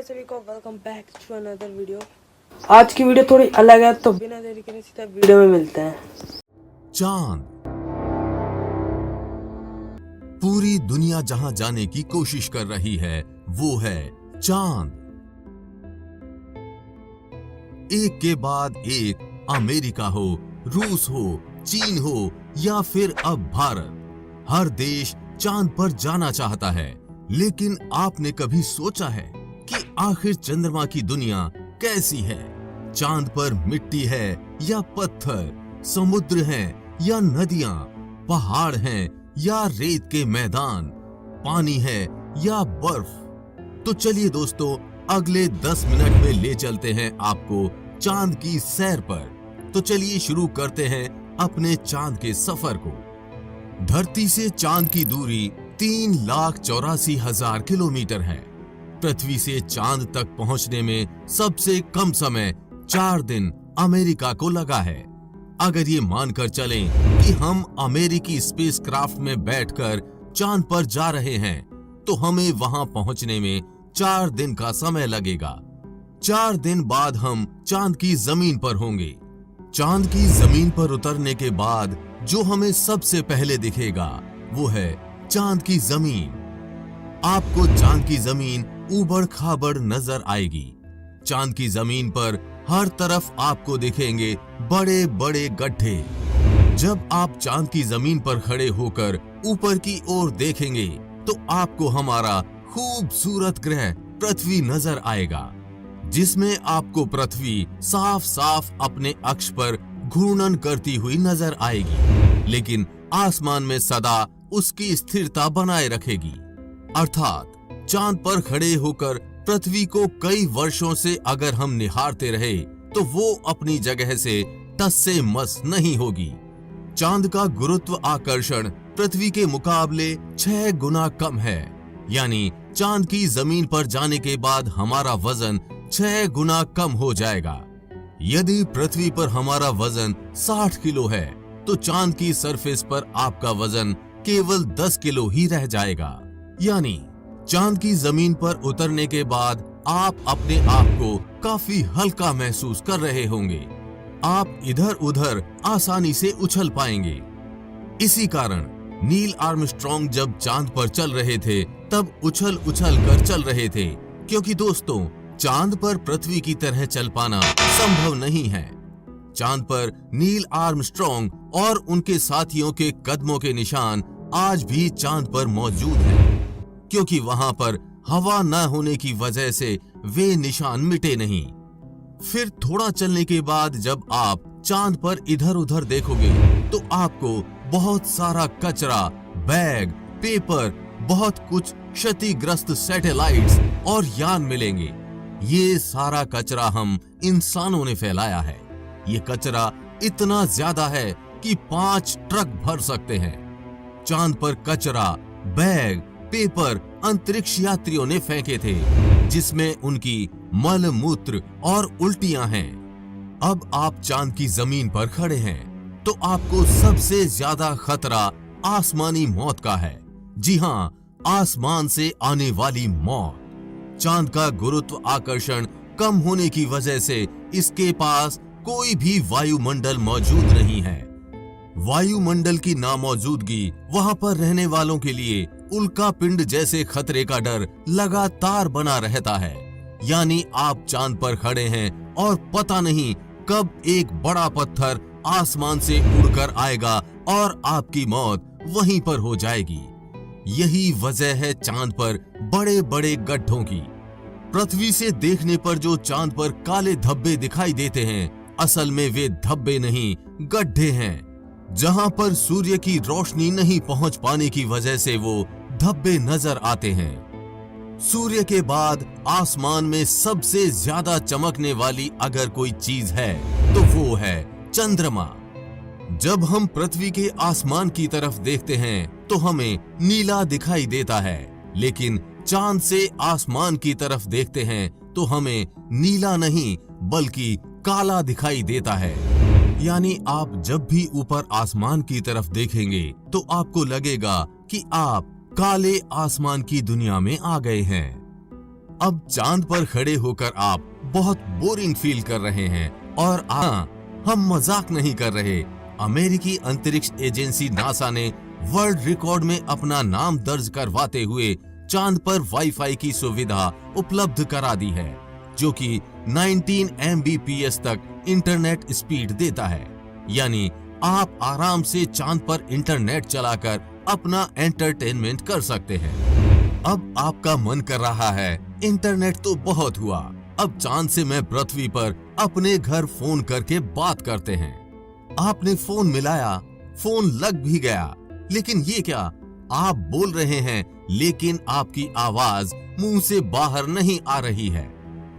हाय सभी को, welcome back to another video. आज की वीडियो थोड़ी अलग है, तो बिना देरी करे सीधा वीडियो में मिलते हैं। चांद। पूरी दुनिया जहां जाने की कोशिश कर रही है वो है चांद। एक के बाद एक, अमेरिका हो, रूस हो, चीन हो या फिर अब भारत, हर देश चांद पर जाना चाहता है। लेकिन आपने कभी सोचा है कि आखिर चंद्रमा की दुनिया कैसी है? चांद पर मिट्टी है या पत्थर, समुद्र है या नदियां, पहाड़ हैं या रेत के मैदान, पानी है या बर्फ? तो चलिए दोस्तों, अगले 10 मिनट में ले चलते हैं आपको चांद की सैर पर। तो चलिए शुरू करते हैं अपने चांद के सफर को। धरती से चांद की दूरी 3,84,000 किलोमीटर है। पृथ्वी से चांद तक पहुंचने में सबसे कम समय 4 दिन अमेरिका को लगा है। अगर ये मानकर चलें कि हम अमेरिकी स्पेसक्राफ्ट में बैठकर चांद पर जा रहे हैं, तो हमें वहां पहुंचने में 4 दिन का समय लगेगा। 4 दिन बाद हम चांद की जमीन पर होंगे। चांद की जमीन पर उतरने के बाद जो हमें सबसे पहले दिखेगा वो है चांद की जमीन। आपको चांद की जमीन ऊबड़ खाबड़ नजर आएगी। चांद की जमीन पर हर तरफ आपको दिखेंगे बड़े बड़े गड्ढे। जब आप चांद की जमीन पर खड़े होकर ऊपर की ओर देखेंगे तो आपको हमारा खूबसूरत ग्रह पृथ्वी नजर आएगा, जिसमें आपको पृथ्वी साफ साफ अपने अक्ष पर घूर्णन करती हुई नजर आएगी, लेकिन आसमान में सदा उसकी स्थिरता बनाए रखेगी। अर्थात चांद पर खड़े होकर पृथ्वी को कई वर्षों से अगर हम निहारते रहे तो वो अपनी जगह से टस से मस नहीं होगी। चांद का गुरुत्व आकर्षण पृथ्वी के मुकाबले 6 गुना कम है, यानी चांद की जमीन पर जाने के बाद हमारा वजन 6 गुना कम हो जाएगा। यदि पृथ्वी पर हमारा वजन 60 किलो है तो चांद की सरफेस पर आपका वजन केवल 10 किलो ही रह जाएगा। यानी चांद की जमीन पर उतरने के बाद आप अपने आप को काफी हल्का महसूस कर रहे होंगे। आप इधर उधर आसानी से उछल पाएंगे। इसी कारण नील आर्मस्ट्रॉन्ग जब चांद पर चल रहे थे तब उछल उछल कर चल रहे थे, क्योंकि दोस्तों चांद पर पृथ्वी की तरह चल पाना संभव नहीं है। चांद पर नील आर्मस्ट्रॉन्ग और उनके साथियों के कदमों के निशान आज भी चांद पर मौजूद हैं, क्योंकि वहां पर हवा न होने की वजह से वे निशान मिटे नहीं। फिर थोड़ा चलने के बाद जब आप चांद पर इधर उधर देखोगे तो आपको बहुत सारा कचरा, बैग, पेपर, बहुत कुछ क्षतिग्रस्त सैटेलाइट्स और यान मिलेंगे। ये सारा कचरा हम इंसानों ने फैलाया है। ये कचरा इतना ज्यादा है कि 5 ट्रक भर सकते हैं। चांद पर कचरा, बैग, पेपर अंतरिक्ष यात्रियों ने फेंके थे, जिसमें उनकी मल मूत्र और उल्टियां हैं। अब आप चांद की जमीन पर खड़े हैं तो आपको सबसे ज्यादा खतरा आसमानी मौत का है। जी हां, आसमान से आने वाली मौत। चांद का गुरुत्व आकर्षण कम होने की वजह से इसके पास कोई भी वायुमंडल मौजूद नहीं है। वायुमंडल की नामौजूदगी वहां पर रहने वालों के लिए उल्का पिंड जैसे खतरे का डर लगातार बना रहता है। यानी आप चांद पर खड़े हैं और पता नहीं कब एक बड़ा पत्थर आसमान से उड़कर आएगा और आपकी मौत वहीं पर हो जाएगी। यही वजह है चांद पर बड़े बड़े गड्ढों की। पृथ्वी से देखने पर जो चांद पर काले धब्बे दिखाई देते हैं, असल में वे धब्बे नहीं, गड्ढे हैं। जहां पर सूर्य की रोशनी नहीं पहुंच पाने की वजह से वो धब्बे नजर आते हैं। सूर्य के बाद आसमान में सबसे ज्यादा चमकने वाली अगर कोई चीज है तो वो है चंद्रमा। जब हम पृथ्वी के आसमान की तरफ देखते हैं तो हमें नीला दिखाई देता है, लेकिन चांद से आसमान की तरफ देखते हैं तो हमें नीला नहीं बल्कि काला दिखाई देता है। यानी आप जब भी ऊपर आसमान की तरफ देखेंगे तो आपको लगेगा कि आप काले आसमान की दुनिया में आ गए हैं। अब चांद पर खड़े होकर आप बहुत बोरिंग फील कर रहे हैं और हम मजाक नहीं कर रहे। अमेरिकी अंतरिक्ष एजेंसी नासा ने वर्ल्ड रिकॉर्ड में अपना नाम दर्ज करवाते हुए चांद पर वाईफाई की सुविधा उपलब्ध करा दी है, जो कि 19 Mbps तक इंटरनेट स्पीड देता है। यानी आप आराम से चांद पर इंटरनेट चलाकर अपना एंटरटेनमेंट कर सकते हैं। अब आपका मन कर रहा है इंटरनेट तो बहुत हुआ, अब चांद से मैं पृथ्वी पर अपने घर फोन करके बात करते हैं। आपने फोन मिलाया, फोन लग भी गया, लेकिन ये क्या, आप बोल रहे हैं लेकिन आपकी आवाज मुंह से बाहर नहीं आ रही है।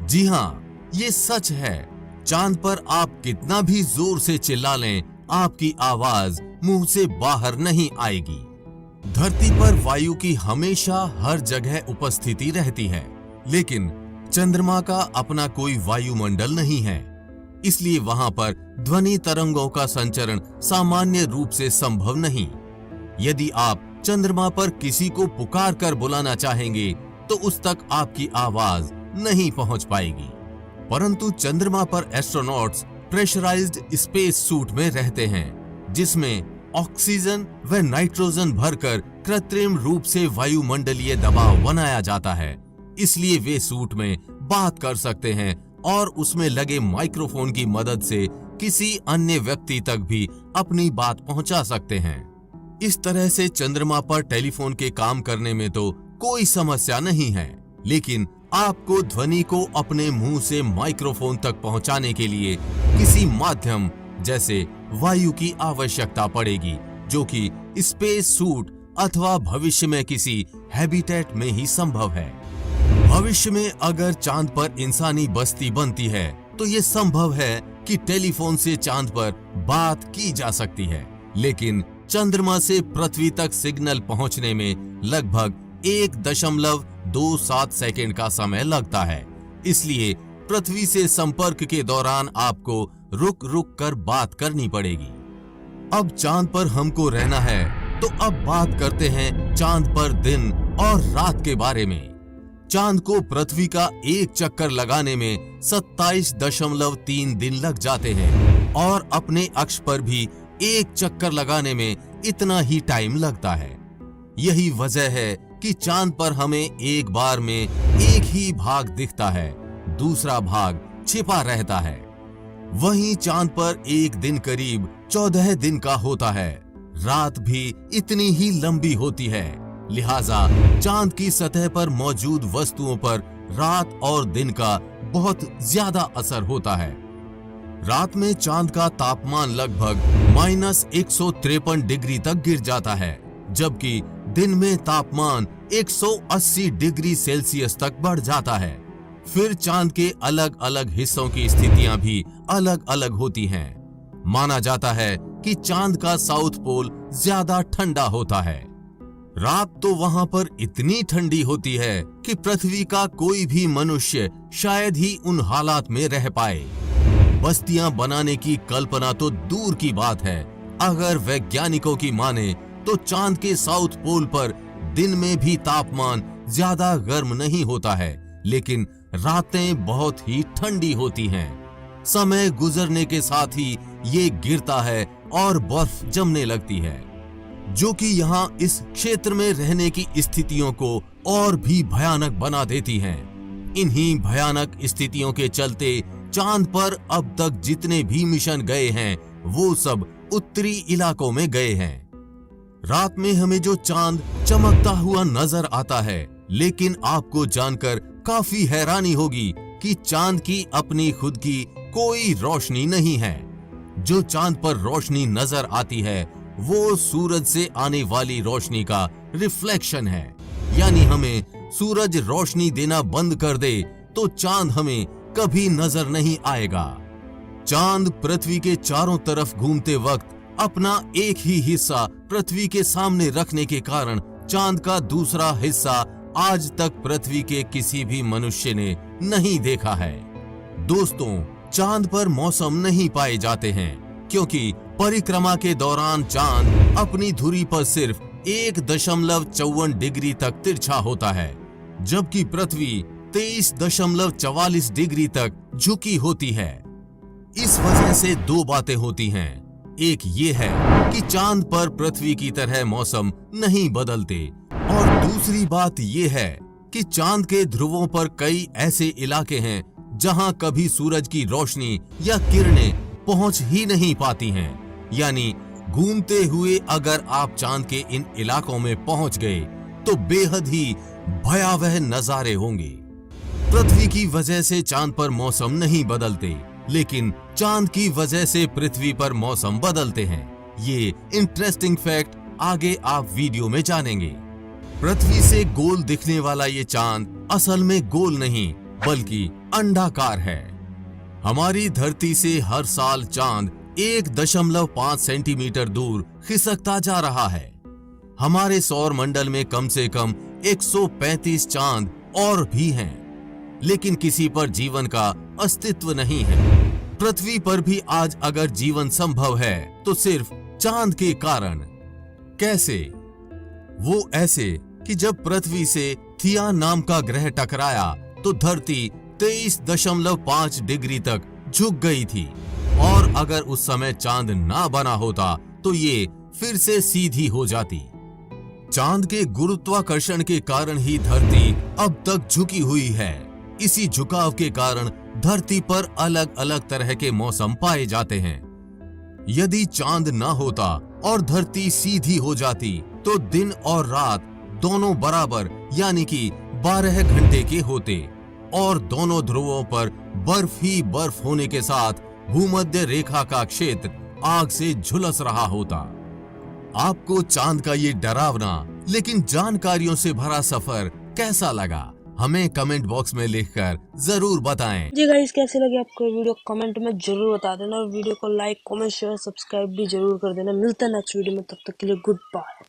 जी हाँ, ये सच है। चांद पर आप कितना भी जोर से चिल्ला लें, आपकी आवाज मुंह से बाहर नहीं आएगी। धरती पर वायु की हमेशा हर जगह उपस्थिति रहती है, लेकिन चंद्रमा का अपना कोई वायुमंडल नहीं है, इसलिए वहां पर ध्वनि तरंगों का संचरण सामान्य रूप से संभव नहीं। यदि आप चंद्रमा पर किसी को पुकार कर बुलाना चाहेंगे तो उस तक आपकी आवाज नहीं पहुंच पाएगी। परंतु चंद्रमा पर एस्ट्रोनॉट्स प्रेशराइज्ड स्पेस सूट में रहते हैं, जिसमें ऑक्सीजन व नाइट्रोजन भरकर कृत्रिम रूप से वायुमंडलीय दबाव बनाया जाता है। इसलिए वे सूट में बात कर सकते हैं और उसमें लगे माइक्रोफोन की मदद से किसी अन्य व्यक्ति तक भी अपनी बात पहुंचा सकते हैं। इस तरह से चंद्रमा पर टेलीफोन के काम करने में तो कोई समस्या नहीं है, लेकिन आपको ध्वनि को अपने मुंह से माइक्रोफोन तक पहुंचाने के लिए किसी माध्यम जैसे वायु की आवश्यकता पड़ेगी, जो कि स्पेस सूट अथवा भविष्य में किसी हैबिटेट में ही संभव है। भविष्य में अगर चांद पर इंसानी बस्ती बनती है तो ये संभव है कि टेलीफोन से चांद पर बात की जा सकती है, लेकिन चंद्रमा से पृथ्वी तक सिग्नल पहुंचने में लगभग 1.27 सेकंड का समय लगता है। इसलिए पृथ्वी से संपर्क के दौरान आपको रुक रुक कर बात करनी पड़ेगी। अब चांद पर हमको रहना है, तो अब बात करते हैं चांद पर दिन और रात के बारे में। चांद को पृथ्वी का एक चक्कर लगाने में 27.3 दिन लग जाते हैं और अपने अक्ष पर भी एक चक्कर लगाने में इतना ही टाइम लगता है। यही वजह है कि चांद पर हमें एक बार में एक ही भाग दिखता है, दूसरा भाग छिपा रहता है। वहीं चांद पर एक दिन करीब 14 दिन का होता है, रात भी इतनी ही लंबी होती है। लिहाजा चांद की सतह पर मौजूद वस्तुओं पर रात और दिन का बहुत ज्यादा असर होता है। रात में चांद का तापमान लगभग -153 डिग्री तक गिर जाता है, जबकि दिन में तापमान 180 डिग्री सेल्सियस तक बढ़ जाता है। फिर चांद के अलग अलग हिस्सों की स्थितियां भी अलग अलग होती हैं। माना जाता है कि चांद का साउथ पोल ज्यादा ठंडा होता है। रात तो वहां पर इतनी ठंडी होती है कि पृथ्वी का कोई भी मनुष्य शायद ही उन हालात में रह पाए। बस्तियां बनाने की कल्पना तो दूर की बात है। अगर वैज्ञानिकों की माने तो चांद के साउथ पोल पर दिन में भी तापमान ज्यादा गर्म नहीं होता है, लेकिन रातें बहुत ही ठंडी होती हैं। समय गुजरने के साथ ही ये गिरता है और बर्फ जमने लगती है, जो कि यहाँ इस क्षेत्र में रहने की स्थितियों को और भी भयानक बना देती हैं। इन्हीं भयानक स्थितियों के चलते चांद पर अब तक जितने भी मिशन गए हैं वो सब उत्तरी इलाकों में गए हैं। रात में हमें जो चांद चमकता हुआ नजर आता है, लेकिन आपको जानकर काफी हैरानी होगी कि चांद की अपनी खुद की कोई रोशनी नहीं है। जो चांद पर रोशनी नजर आती है वो सूरज से आने वाली रोशनी का रिफ्लेक्शन है। यानी हमें सूरज रोशनी देना बंद कर दे तो चांद हमें कभी नजर नहीं आएगा। चांद पृथ्वी के चारों तरफ घूमते वक्त अपना एक ही हिस्सा पृथ्वी के सामने रखने के कारण चांद का दूसरा हिस्सा आज तक पृथ्वी के किसी भी मनुष्य ने नहीं देखा है। दोस्तों, चांद पर मौसम नहीं पाए जाते हैं, क्योंकि परिक्रमा के दौरान चांद अपनी धुरी पर सिर्फ 1.54 डिग्री तक तिरछा होता है, जबकि पृथ्वी 23.44 डिग्री तक झुकी होती है। इस वजह से दो बातें होती हैं। एक ये है कि चांद पर पृथ्वी की तरह मौसम नहीं बदलते, और दूसरी बात ये है कि चांद के ध्रुवों पर कई ऐसे इलाके हैं जहां कभी सूरज की रोशनी या किरणें पहुंच ही नहीं पाती हैं। यानी घूमते हुए अगर आप चांद के इन इलाकों में पहुंच गए तो बेहद ही भयावह नजारे होंगे। पृथ्वी की वजह से चांद पर मौसम नहीं बदलते, लेकिन चांद की वजह से पृथ्वी पर मौसम बदलते हैं। ये इंटरेस्टिंग फैक्ट आगे आप वीडियो में जानेंगे। पृथ्वी से गोल दिखने वाला ये चांद असल में गोल नहीं बल्कि अंडाकार है। हमारी धरती से हर साल चांद 1.5 सेंटीमीटर दूर खिसकता जा रहा है। हमारे सौर मंडल में कम से कम 135 चांद और भी हैं, लेकिन किसी पर जीवन का अस्तित्व नहीं है। पृथ्वी पर भी आज अगर जीवन संभव है तो सिर्फ चांद के कारण। कैसे? वो ऐसे कि जब पृथ्वी से थिया नाम का ग्रह टकराया तो धरती 23.5 डिग्री तक झुक गई थी, और अगर उस समय चांद ना बना होता तो ये फिर से सीधी हो जाती। चांद के गुरुत्वाकर्षण के कारण ही धरती अब तक झुकी हुई है। इसी झुकाव के कारण धरती पर अलग अलग तरह के मौसम पाए जाते हैं। यदि चांद ना होता और धरती सीधी हो जाती तो दिन और रात दोनों बराबर यानी कि 12 घंटे के होते, और दोनों ध्रुवों पर बर्फ ही बर्फ होने के साथ भूमध्य रेखा का क्षेत्र आग से झुलस रहा होता। आपको चांद का ये डरावना लेकिन जानकारियों से भरा सफर कैसा लगा? हमें कमेंट बॉक्स में लिखकर जरूर बताएं। जी गाइस, कैसे लगे आपको वीडियो कमेंट में जरूर बता देना, और वीडियो को लाइक कमेंट शेयर सब्सक्राइब भी जरूर कर देना। मिलता है नेक्स्ट वीडियो में, तब तक के लिए गुड बाय।